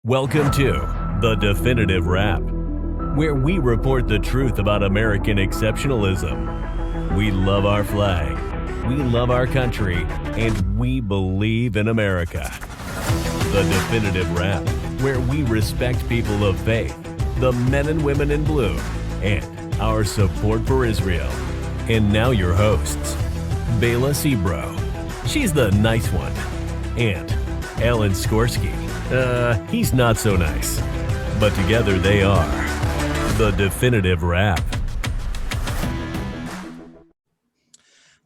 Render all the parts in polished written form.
Welcome to The Definitive Wrap, where we report the truth about American exceptionalism. We love our flag, we love our country, and we believe in America. The Definitive Wrap, where we respect people of faith, the men and women in blue, and our support for Israel. And now your hosts, Bela Sebro, she's the nice one, and Alan Skorsky. He's not so nice. But together they are The Definitive Wrap.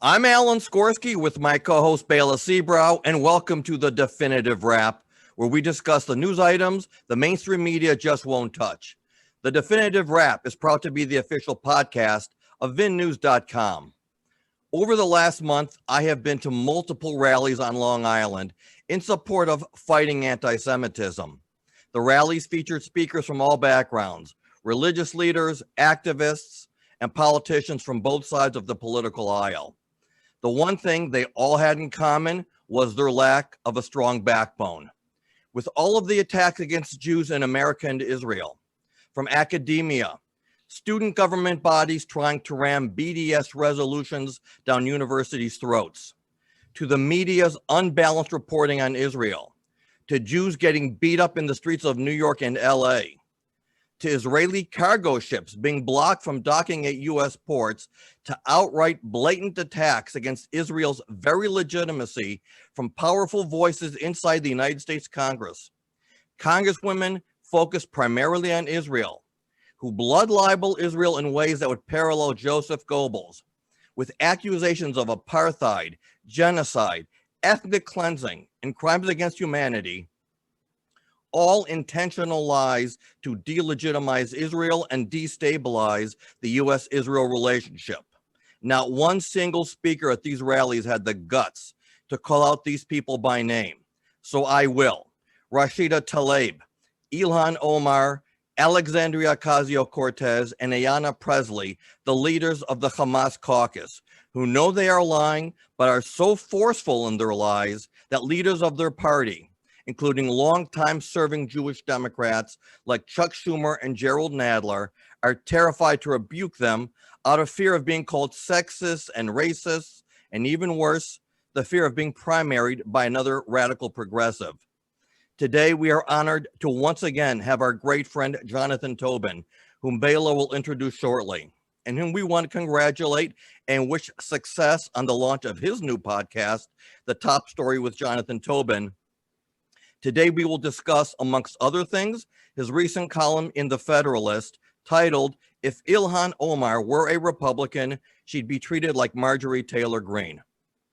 I'm Alan Skorsky with my co-host Bela Sebro, and welcome to The Definitive Wrap, where we discuss the news items the mainstream media just won't touch. The Definitive Wrap is proud to be the official podcast of VinNews.com. Over the last month, I have been to multiple rallies on Long Island in support of fighting anti-Semitism. The rallies featured speakers from all backgrounds, religious leaders, activists, and politicians from both sides of the political aisle. The one thing they all had in common was their lack of a strong backbone. With all of the attacks against Jews in America and Israel, from academia, student government bodies trying to ram BDS resolutions down universities' throats, to the media's unbalanced reporting on Israel, to Jews getting beat up in the streets of New York and LA, to Israeli cargo ships being blocked from docking at US ports, to outright blatant attacks against Israel's very legitimacy from powerful voices inside the United States Congress. Congresswomen focus primarily on Israel, who blood libel Israel in ways that would parallel Joseph Goebbels, with accusations of apartheid, genocide, ethnic cleansing, and crimes against humanity, all intentional lies to delegitimize Israel and destabilize the U.S.-Israel relationship. Not one single speaker at these rallies had the guts to call out these people by name. So I will. Rashida Tlaib, Ilhan Omar, Alexandria Ocasio-Cortez, and Ayanna Pressley, the leaders of the Hamas caucus, who know they are lying, but are so forceful in their lies that leaders of their party, including longtime serving Jewish Democrats like Chuck Schumer and Gerald Nadler, are terrified to rebuke them out of fear of being called sexist and racist, and even worse, the fear of being primaried by another radical progressive. Today, we are honored to once again have our great friend, Jonathan Tobin, whom Bela will introduce shortly, and whom we want to congratulate and wish success on the launch of his new podcast, The Top Story with Jonathan Tobin. Today, we will discuss, amongst other things, his recent column in The Federalist titled, "If Ilhan Omar Were a Republican, She'd Be Treated Like Marjorie Taylor Greene."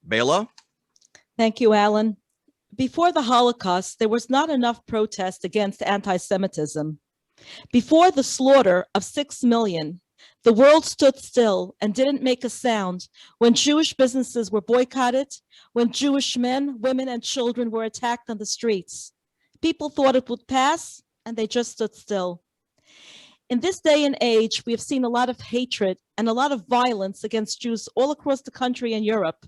Bela? Thank you, Alan. Before the Holocaust, there was not enough protest against anti-Semitism. Before the slaughter of 6 million, the world stood still and didn't make a sound when Jewish businesses were boycotted, when Jewish men, women, and children were attacked on the streets. People thought it would pass, and they just stood still. In this day and age, we have seen a lot of hatred and a lot of violence against Jews all across the country and Europe.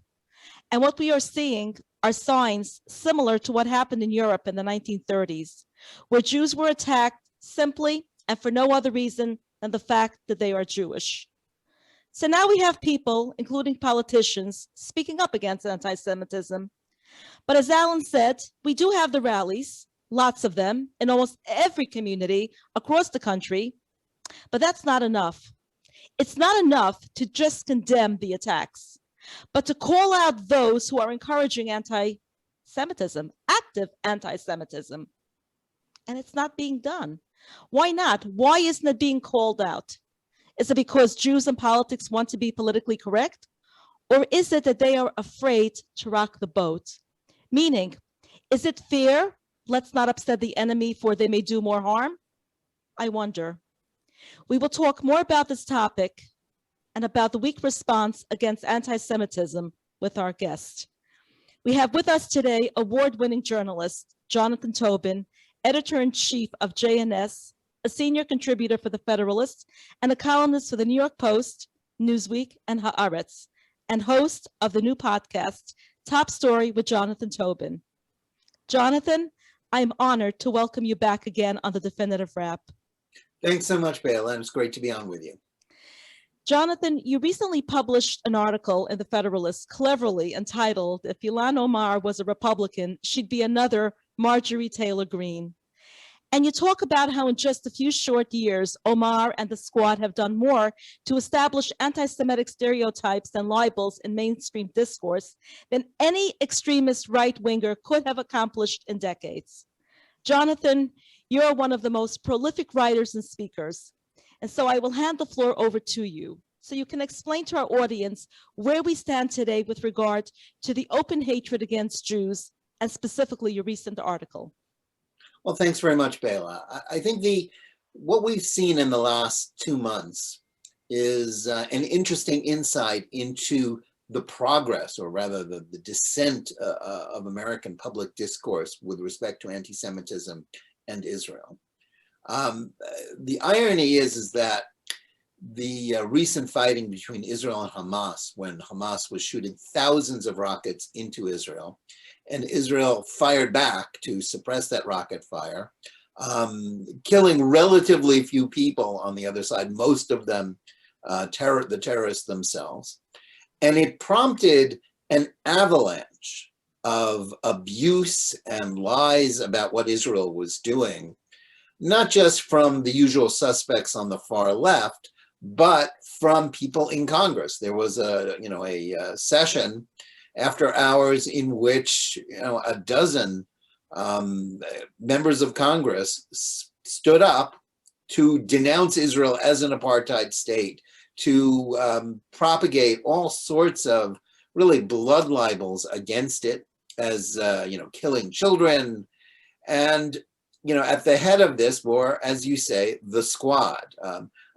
And what we are seeing are signs similar to what happened in Europe in the 1930s, where Jews were attacked simply and for no other reason than the fact that they are Jewish. So now we have people, including politicians, speaking up against anti-Semitism. But as Alan said, we do have the rallies, lots of them, in almost every community across the country, but that's not enough. It's not enough to just condemn the attacks, but to call out those who are encouraging anti-Semitism, active anti-Semitism. And it's not being done. Why not? Why isn't it being called out? Is it because Jews in politics want to be politically correct? Or is it that they are afraid to rock the boat? Meaning, is it fear? Let's not upset the enemy, for they may do more harm? I wonder. We will talk more about this topic and about the weak response against anti-Semitism with our guest. We have with us today award-winning journalist, Jonathan Tobin, Editor-in-Chief of JNS, a senior contributor for the Federalist, and a columnist for the New York Post, Newsweek, and Haaretz, and host of the new podcast, Top Story with Jonathan Tobin. Jonathan, I am honored to welcome you back again on the Definitive Wrap. Thanks so much, Bela, and it's great to be on with you. Jonathan, you recently published an article in the Federalist cleverly entitled, "If Ilhan Omar was a Republican, she'd be another Marjorie Taylor Greene." And you talk about how in just a few short years, Omar and the squad have done more to establish anti-Semitic stereotypes and libels in mainstream discourse than any extremist right-winger could have accomplished in decades. Jonathan, you're one of the most prolific writers and speakers. And so I will hand the floor over to you so you can explain to our audience where we stand today with regard to the open hatred against Jews and specifically your recent article. Well, thanks very much, Bela. I think what we've seen in the last 2 months is an interesting insight into the progress, or rather the descent of American public discourse with respect to anti-Semitism and Israel. The irony is that the recent fighting between Israel and Hamas, when Hamas was shooting thousands of rockets into Israel, and Israel fired back to suppress that rocket fire, killing relatively few people on the other side, most of them the terrorists themselves. And it prompted an avalanche of abuse and lies about what Israel was doing, not just from the usual suspects on the far left, but from people in Congress. There was a session after hours in which a dozen members of Congress stood up to denounce Israel as an apartheid state, to propagate all sorts of really blood libels against it as killing children. And at the head of this were, as you say, the squad.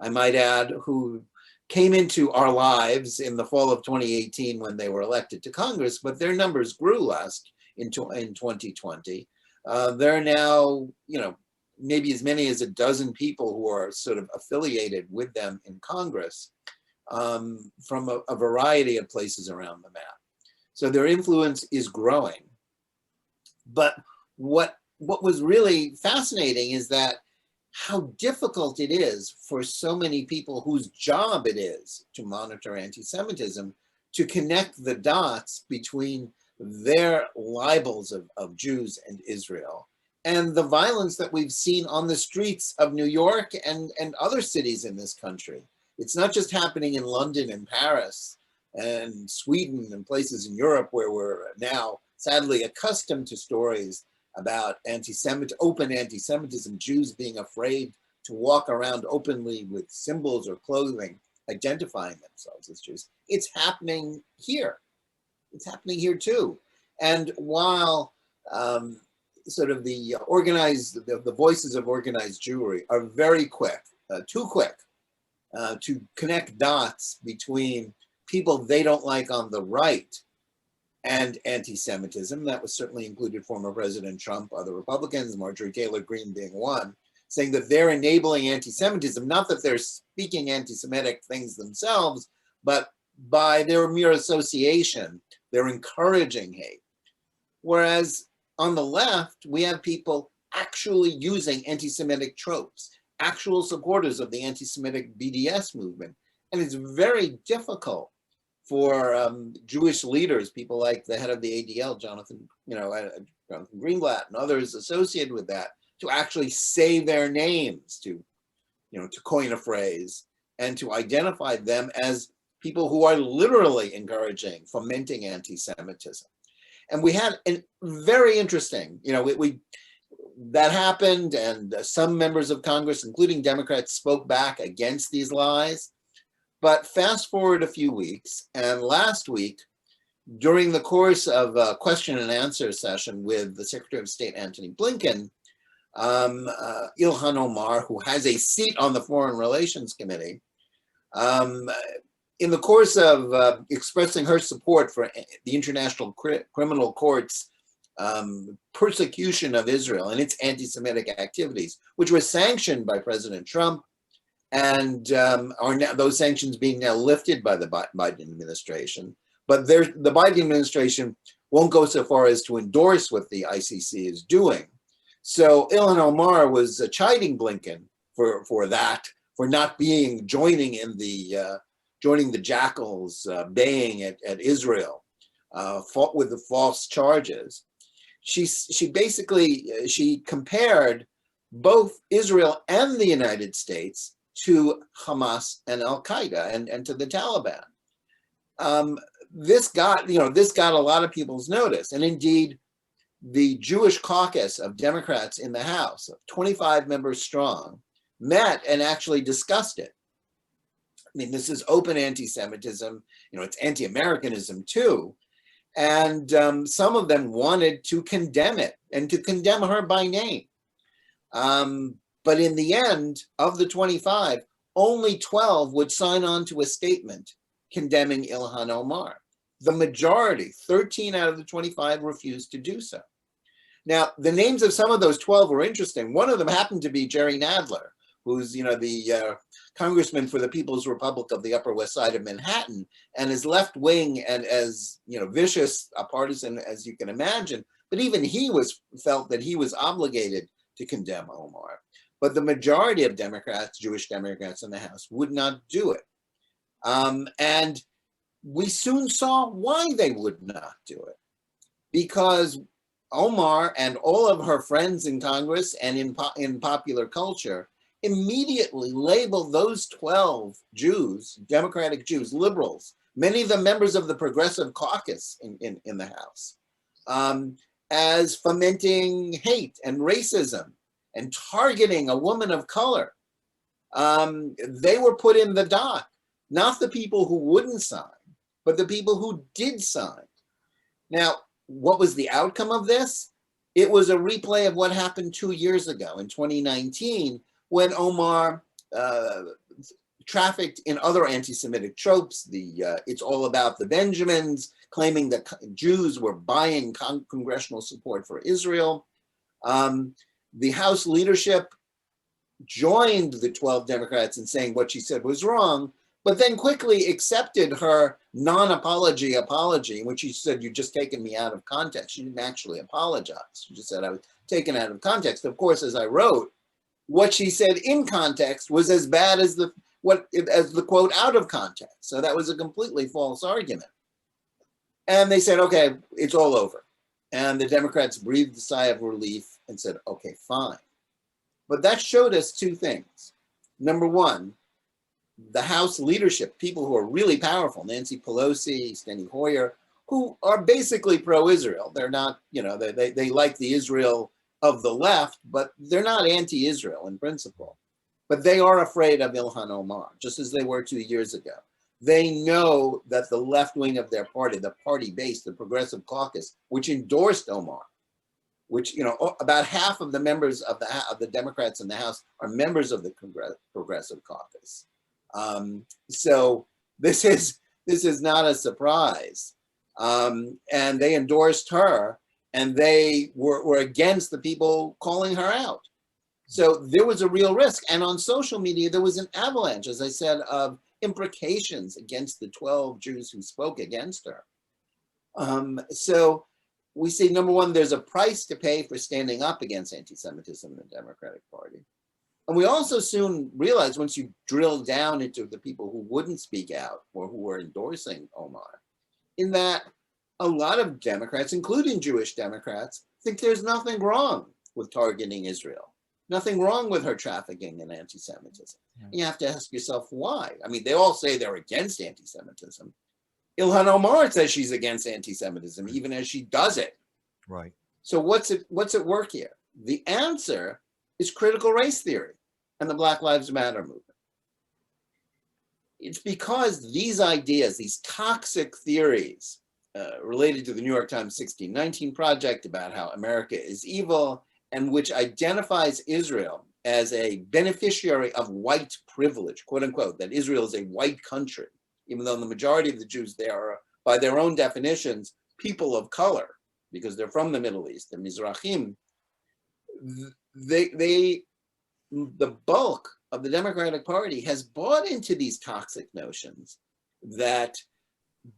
I might add, who came into our lives in the fall of 2018 when they were elected to Congress, but their numbers grew in 2020. There are now, maybe as many as a dozen people who are sort of affiliated with them in Congress from a variety of places around the map. So their influence is growing. But what was really fascinating is that how difficult it is for so many people whose job it is to monitor anti-Semitism to connect the dots between their libels of Jews and Israel and the violence that we've seen on the streets of New York and other cities in this country. It's not just happening in London and Paris and Sweden and places in Europe where we're now sadly accustomed to stories about open anti-Semitism, Jews being afraid to walk around openly with symbols or clothing identifying themselves as Jews. It's happening here. It's happening here too. And while sort of the voices of organized Jewry are very quick, too quick, to connect dots between people they don't like on the right and anti-Semitism. That was certainly included former President Trump, other Republicans, Marjorie Taylor Greene being one, saying that they're enabling anti-Semitism, not that they're speaking anti-Semitic things themselves, but by their mere association, they're encouraging hate. Whereas on the left, we have people actually using anti-Semitic tropes, actual supporters of the anti-Semitic BDS movement. And it's very difficult for Jewish leaders, people like the head of the ADL, Jonathan Greenblatt and others associated with that, to actually say their names, to coin a phrase, and to identify them as people who are literally encouraging, fomenting anti-Semitism. And we had a very interesting, that happened, and some members of Congress, including Democrats, spoke back against these lies. But fast forward a few weeks, and last week, during the course of a question and answer session with the Secretary of State, Antony Blinken, Ilhan Omar, who has a seat on the Foreign Relations Committee, in the course of expressing her support for the International Criminal Court's persecution of Israel and its anti-Semitic activities, which were sanctioned by President Trump, and are now, those sanctions being now lifted by the Biden administration. But the Biden administration won't go so far as to endorse what the ICC is doing. So Ilhan Omar was chiding Blinken for that, for not joining the jackals baying at Israel, fought with the false charges. She basically compared both Israel and the United States to Hamas and Al-Qaeda and to the Taliban. This got a lot of people's notice, and indeed, the Jewish caucus of Democrats in the House, 25 members strong, met and actually discussed it. I mean, this is open anti-Semitism, it's anti-Americanism too. And some of them wanted to condemn it and to condemn her by name. But in the end, of the 25, only 12 would sign on to a statement condemning Ilhan Omar. The majority, 13 out of the 25, refused to do so. Now, the names of some of those 12 were interesting. One of them happened to be Jerry Nadler, who's the congressman for the People's Republic of the Upper West Side of Manhattan, and is left wing and as vicious a partisan as you can imagine. But even he felt that he was obligated to condemn Omar. But the majority of Democrats, Jewish Democrats in the House, would not do it. And we soon saw why they would not do it, because Omar and all of her friends in Congress and in popular culture immediately labeled those 12 Jews, Democratic Jews, liberals, many of them members of the Progressive Caucus in the House, as fomenting hate and racism and targeting a woman of color. They were put in the dock, not the people who wouldn't sign, but the people who did sign. Now, what was the outcome of this? It was a replay of what happened 2 years ago in 2019, when Omar trafficked in other anti-Semitic tropes. It's all about the Benjamins, claiming that Jews were buying congressional support for Israel. The House leadership joined the 12 Democrats in saying what she said was wrong, but then quickly accepted her non-apology apology, in which she said, "You've just taken me out of context." She didn't actually apologize. She just said, "I was taken out of context." Of course, as I wrote, what she said in context was as bad as the quote out of context. So that was a completely false argument. And they said, "Okay, it's all over." And the Democrats breathed a sigh of relief and said, "Okay, fine." But that showed us two things. Number one, the House leadership, people who are really powerful, Nancy Pelosi, Steny Hoyer, who are basically pro-Israel. They're not, they like the Israel of the left, but they're not anti-Israel in principle. But they are afraid of Ilhan Omar, just as they were 2 years ago. They know that the left wing of their party, the party base, the Progressive Caucus, which endorsed Omar, which, about half of the members of the Democrats in the House are members of the Progressive Caucus. So this is not a surprise. And they endorsed her, and they were against the people calling her out. So there was a real risk. And on social media, there was an avalanche, as I said, of imprecations against the 12 Jews who spoke against her. So we see, number one, there's a price to pay for standing up against anti-Semitism in the Democratic Party. And we also soon realized, once you drill down into the people who wouldn't speak out or who were endorsing Omar, in that a lot of Democrats, including Jewish Democrats, think there's nothing wrong with targeting Israel, nothing wrong with her trafficking in anti-Semitism. And you have to ask yourself why. I mean, they all say they're against anti-Semitism. Ilhan Omar says she's against anti-Semitism, even as she does it. Right. So what's at work here? The answer is critical race theory and the Black Lives Matter movement. It's because these ideas, these toxic theories related to the New York Times 1619 Project about how America is evil, and which identifies Israel as a beneficiary of white privilege, quote unquote, that Israel is a white country, even though the majority of the Jews there are, by their own definitions, people of color, because they're from the Middle East, the Mizrahim. The bulk of the Democratic Party has bought into these toxic notions that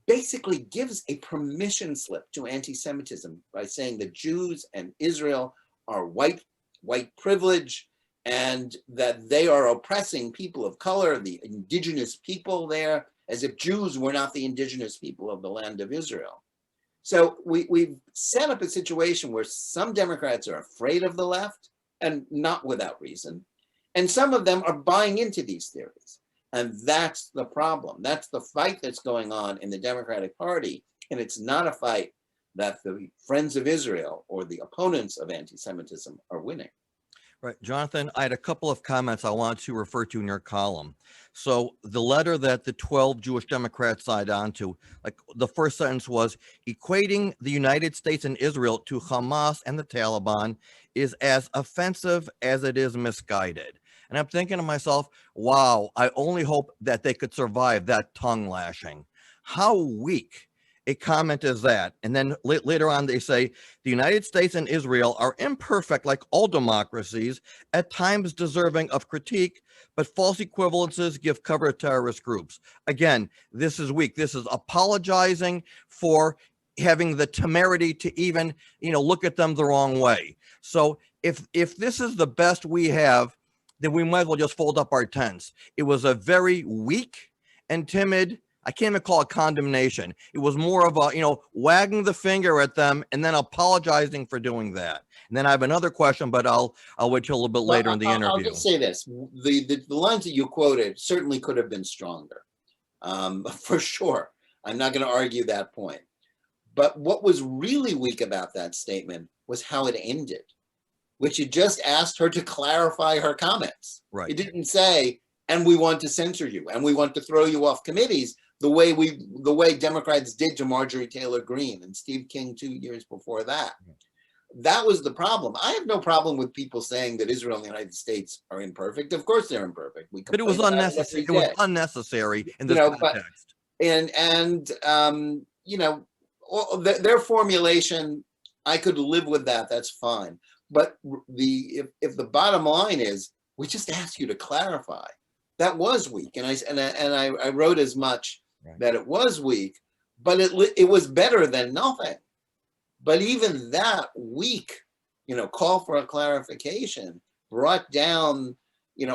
basically gives a permission slip to anti-Semitism by saying that Jews and Israel are white white privilege, and that they are oppressing people of color, the indigenous people there, as if Jews were not the indigenous people of the land of Israel. So we've set up a situation where some Democrats are afraid of the left, and not without reason, and some of them are buying into these theories. And that's the problem. That's the fight that's going on in the Democratic Party. And it's not a fight that the friends of Israel or the opponents of anti-Semitism are winning. Right, Jonathan, I had a couple of comments I want to refer to in your column. So the letter that the 12 Jewish Democrats signed on to, like the first sentence was, equating the United States and Israel to Hamas and the Taliban is as offensive as it is misguided. And I'm thinking to myself, wow, I only hope that they could survive that tongue lashing. How weak a comment is that? And then later on, they say the United States and Israel are imperfect like all democracies, at times deserving of critique, but false equivalences give cover to terrorist groups. Again, this is weak. This is apologizing for having the temerity to even, look at them the wrong way. So if this is the best we have, then we might as well just fold up our tents. It was a very weak and timid, I can't even call it condemnation. It was more of a, wagging the finger at them and then apologizing for doing that. And then I have another question, but I'll wait till a little bit later in the interview. I'll just say this. The lines that you quoted certainly could have been stronger, for sure. I'm not going to argue that point. But what was really weak about that statement was how it ended, which it just asked her to clarify her comments. Right. It didn't say, and we want to censor you, and we want to throw you off committees, the way Democrats did to Marjorie Taylor Greene and Steve King 2 years before that. That was the problem. I have no problem with people saying that Israel and the United States are imperfect. Of course they're imperfect. But it was unnecessary. It was unnecessary in this context. Their formulation, I could live with that. That's fine. But if the bottom line is, we just asked you to clarify, that was weak. And I wrote as much, right, that it was weak, but it was better than nothing. But even that weak, call for a clarification brought down,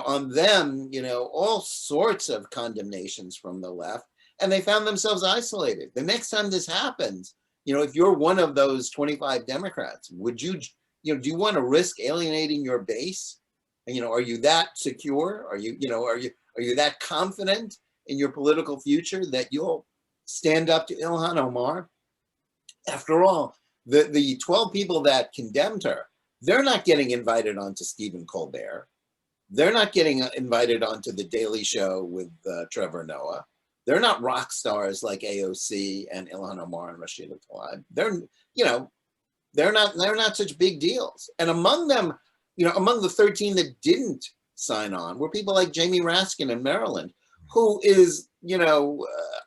on them, all sorts of condemnations from the left, and they found themselves isolated. The next time this happens, if you're one of those 25 Democrats, would you, do you want to risk alienating your base? And, are you that secure? Are you that confident in your political future that you'll stand up to Ilhan Omar? After all, the 12 people that condemned her, they're not getting invited onto Stephen Colbert. They're not getting invited onto The Daily Show with Trevor Noah. They're not rock stars like AOC and Ilhan Omar and Rashida Tlaib. They're not such big deals. And among them, among the 13 that didn't sign on were people like Jamie Raskin in Maryland, who is,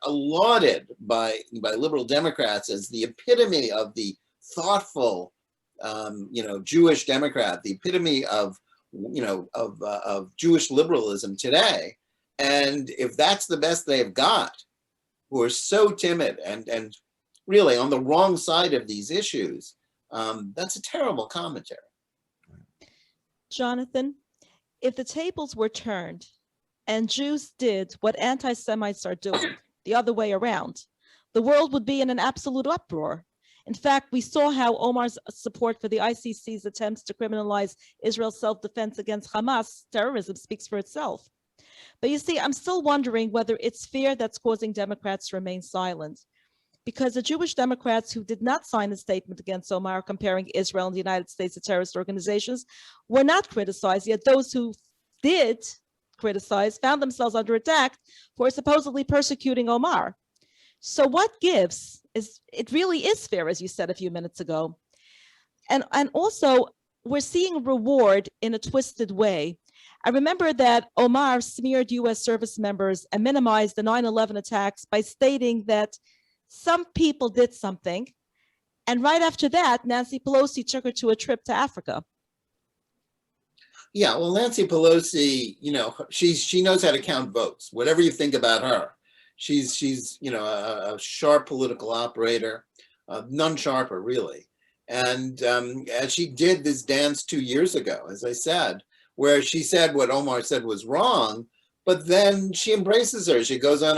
lauded by liberal Democrats as the epitome of the thoughtful, Jewish Democrat, the epitome of Jewish liberalism today. And if that's the best they've got, who are so timid and really on the wrong side of these issues, that's a terrible commentary. Jonathan, if the tables were turned and Jews did what anti-Semites are doing the other way around, the world would be in an absolute uproar. In fact, we saw how Omar's support for the ICC's attempts to criminalize Israel's self-defense against Hamas terrorism speaks for itself. But you see, I'm still wondering whether it's fear that's causing Democrats to remain silent. Because the Jewish Democrats who did not sign a statement against Omar comparing Israel and the United States to terrorist organizations were not criticized, yet those who did criticize found themselves under attack for supposedly persecuting Omar. So what gives? It really is fair, as you said a few minutes ago. And also, we're seeing reward in a twisted way. I remember that Omar smeared US service members and minimized the 9/11 attacks by stating that some people did something. And right after that, Nancy Pelosi took her to a trip to Africa. Yeah, well, Nancy Pelosi, she knows how to count votes. Whatever you think about her, she's a sharp political operator, none sharper really. And as she did this dance 2 years ago, as I said, where she said what Omar said was wrong, but then she embraces her. She goes on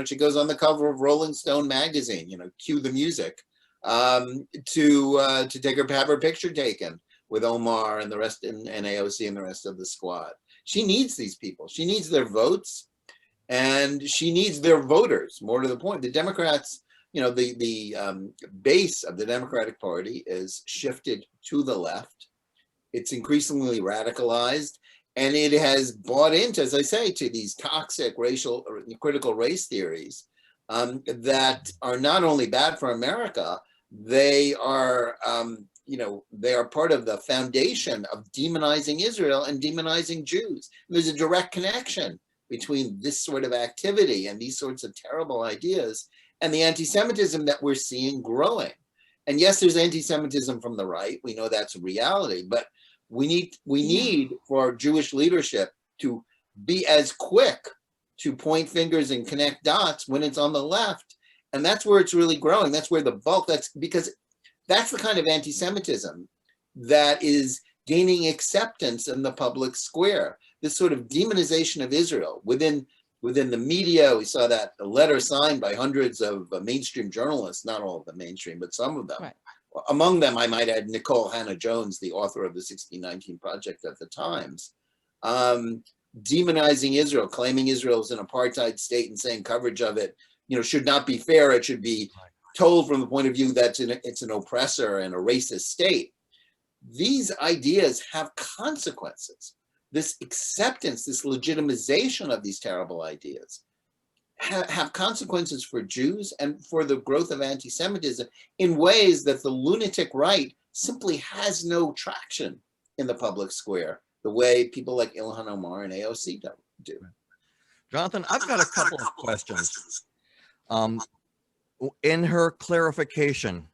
she goes on the cover of Rolling Stone magazine, cue the music, to have her picture taken with Omar and the rest, and AOC and the rest of the squad. She needs these people. She needs their votes, and she needs their voters. More to the point, the Democrats, the base of the Democratic Party is shifted to the left. It's increasingly radicalized, and it has bought into, as I say, to these toxic racial or critical race theories that are not only bad for America, they are, they are part of the foundation of demonizing Israel and demonizing Jews. And there's a direct connection between this sort of activity and these sorts of terrible ideas and the anti-Semitism that we're seeing growing. And yes, there's anti-Semitism from the right. We know that's a reality, but we need for Jewish leadership to be as quick to point fingers and connect dots when it's on the left. And that's where it's really growing. That's where the bulk, because that's the kind of anti-Semitism that is gaining acceptance in the public square. This sort of demonization of Israel within the media. We saw that a letter signed by hundreds of mainstream journalists, not all of them mainstream, but some of them. Right. Among them, I might add Nicole Hannah-Jones, the author of the 1619 Project at the Times, demonizing Israel, claiming Israel is an apartheid state and saying coverage of it, should not be fair. It should be told from the point of view that it's an oppressor and a racist state. These ideas have consequences. This acceptance, this legitimization of these terrible ideas have consequences for Jews and for the growth of anti-Semitism in ways that the lunatic right simply has no traction in the public square, the way people like Ilhan Omar and AOC do. Jonathan, I've got a couple of questions. In her clarification,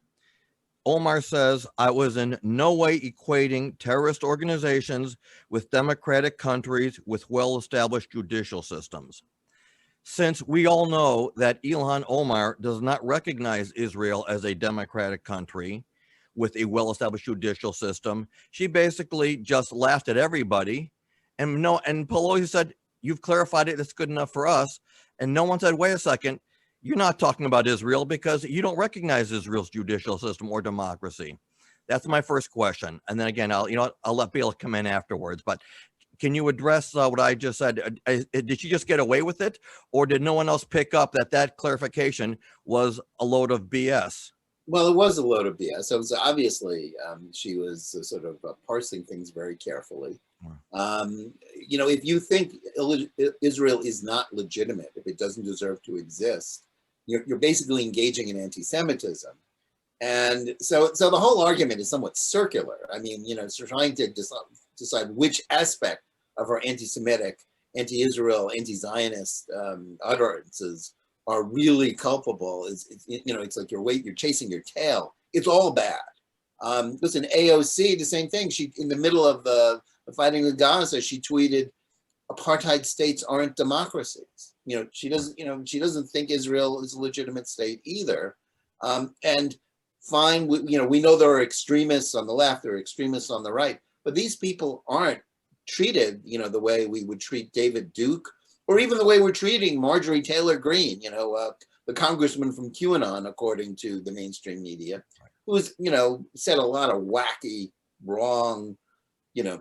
Omar says, I was in no way equating terrorist organizations with democratic countries with well-established judicial systems. Since we all know that Ilhan Omar does not recognize Israel as a democratic country with a well-established judicial system, she basically just laughed at everybody. And Pelosi said, you've clarified it, it's good enough for us. And no one said, wait a second, you're not talking about Israel because you don't recognize Israel's judicial system or democracy. That's my first question. And then again, I'll let Bill come in afterwards, but can you address what I just said? Did she just get away with it, or did no one else pick up that clarification was a load of BS? Well, it was a load of BS. So it was obviously she was sort of parsing things very carefully. If you think Israel is not legitimate, if it doesn't deserve to exist, you're basically engaging in anti-Semitism. And so the whole argument is somewhat circular. I mean, it's trying to decide which aspect of our anti-Semitic, anti-Israel, anti-Zionist utterances are really culpable. It's like you're chasing your tail. It's all bad. Listen, AOC, the same thing. She, in the middle of the fighting in Gaza, she tweeted, "Apartheid states aren't democracies." She doesn't think Israel is a legitimate state either. And fine, we know there are extremists on the left, there are extremists on the right, but these people aren't treated, the way we would treat David Duke, or even the way we're treating Marjorie Taylor Greene, the congressman from QAnon, according to the mainstream media, who's, said a lot of wacky, wrong,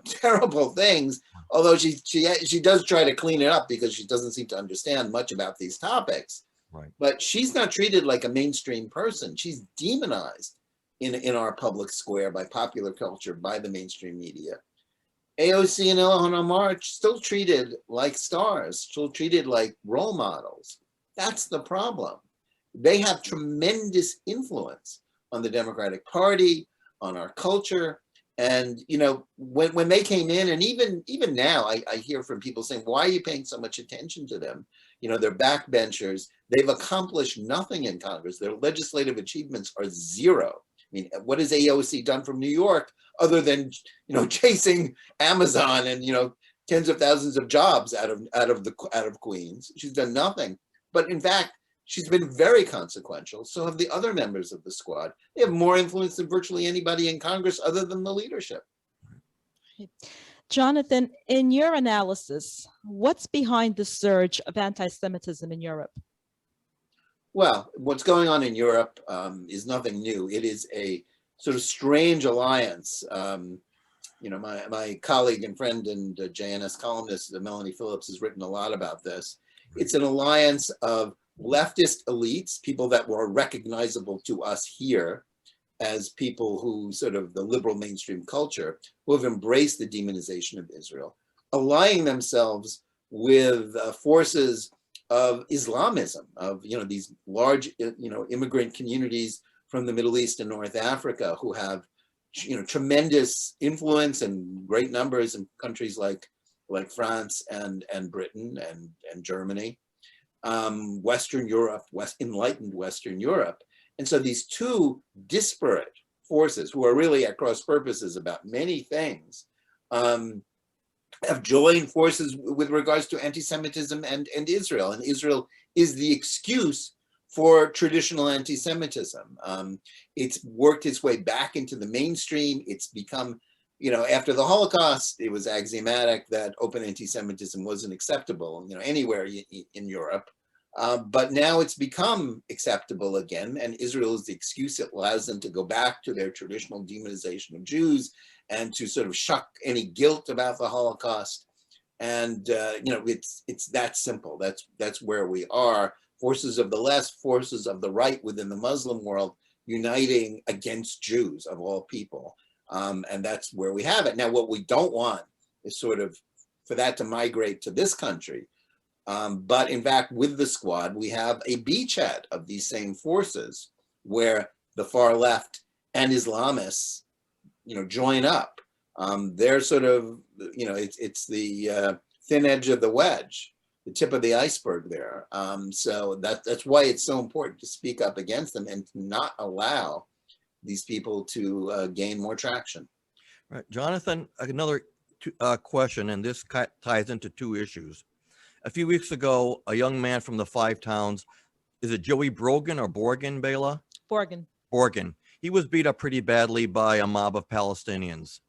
terrible things. Although she does try to clean it up because she doesn't seem to understand much about these topics. Right. But she's not treated like a mainstream person. She's demonized in our public square by popular culture, by the mainstream media. AOC and Ilhan Omar are still treated like stars, still treated like role models. That's the problem. They have tremendous influence on the Democratic Party, on our culture. And, when they came in, and even now, I hear from people saying, why are you paying so much attention to them? They're backbenchers. They've accomplished nothing in Congress. Their legislative achievements are zero. I mean, what has AOC done from New York other than, chasing Amazon and, tens of thousands of jobs out of Queens? She's done nothing. But in fact, She's been very consequential. So have the other members of the squad. They have more influence than virtually anybody in Congress other than the leadership. Jonathan, in your analysis, what's behind the surge of anti-Semitism in Europe? Well, what's going on in Europe is nothing new. It is a sort of strange alliance. My colleague and friend and JNS columnist, Melanie Phillips, has written a lot about this. It's an alliance of leftist elites, people that were recognizable to us here as people who sort of the liberal mainstream culture, who have embraced the demonization of Israel, allying themselves with forces of Islamism, of these large immigrant communities from the Middle East and North Africa who have tremendous influence and great numbers in countries like France and Britain and Germany, Western Europe, enlightened Western Europe. And so these two disparate forces who are really at cross purposes about many things have joined forces with regards to anti-Semitism and Israel. And Israel is the excuse for traditional anti-Semitism. It's worked its way back into the mainstream. It's become, after the Holocaust, it was axiomatic that open anti-Semitism wasn't acceptable, anywhere in Europe. But now it's become acceptable again, and Israel is the excuse that allows them to go back to their traditional demonization of Jews and to sort of shuck any guilt about the Holocaust. And it's that simple. That's where we are. Forces of the left, forces of the right within the Muslim world uniting against Jews of all people. And that's where we have it. Now, what we don't want is sort of for that to migrate to this country. But in fact, with the squad, we have a beachhead of these same forces where the far left and Islamists, join up. They're sort of, it's the thin edge of the wedge, the tip of the iceberg there. So that's why it's so important to speak up against them and to not allow these people to gain more traction. Right. Jonathan, another question, and this ties into two issues. A few weeks ago, a young man from the Five Towns, is it Joey Brogan or Borgen, Bela? Borgen. He was beat up pretty badly by a mob of Palestinians.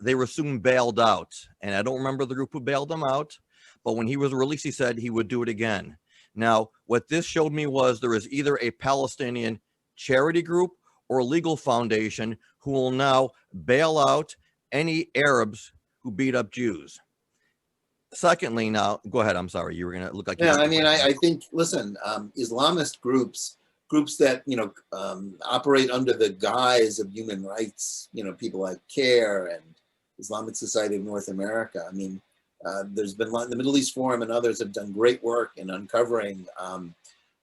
They were soon bailed out, and I don't remember the group who bailed them out, but when he was released, he said he would do it again. Now, what this showed me was there is either a Palestinian charity group or legal foundation who will now bail out any Arabs who beat up Jews. Secondly, now, go ahead. I'm sorry. You were going to look like. Yeah, I think, listen, Islamist groups that, operate under the guise of human rights, people like CARE and Islamic Society of North America. There's been the Middle East Forum and others have done great work in uncovering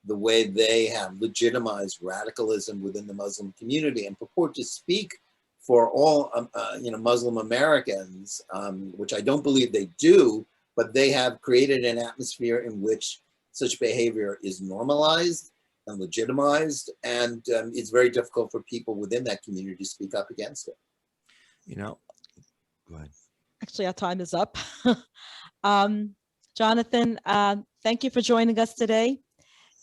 the way they have legitimized radicalism within the Muslim community and purport to speak for all, Muslim Americans, which I don't believe they do. But they have created an atmosphere in which such behavior is normalized and legitimized, and it's very difficult for people within that community to speak up against it. Go ahead. Actually, our time is up. Jonathan, thank you for joining us today,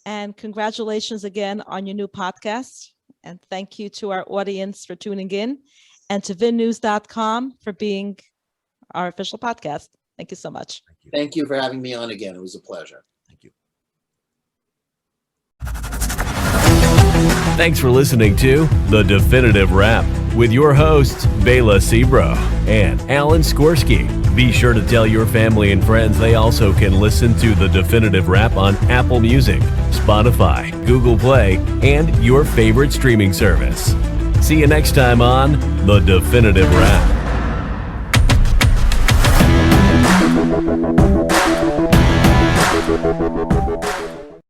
and congratulations again on your new podcast. And thank you to our audience for tuning in, and to vinnews.com for being our official podcast. Thank you so much. Thank you for having me on again. It was a pleasure. Thank you. Thanks for listening to The Definitive Wrap with your hosts, Bela Sebro and Alan Skorsky. Be sure to tell your family and friends they also can listen to The Definitive Wrap on Apple Music, Spotify, Google Play, and your favorite streaming service. See you next time on The Definitive Wrap.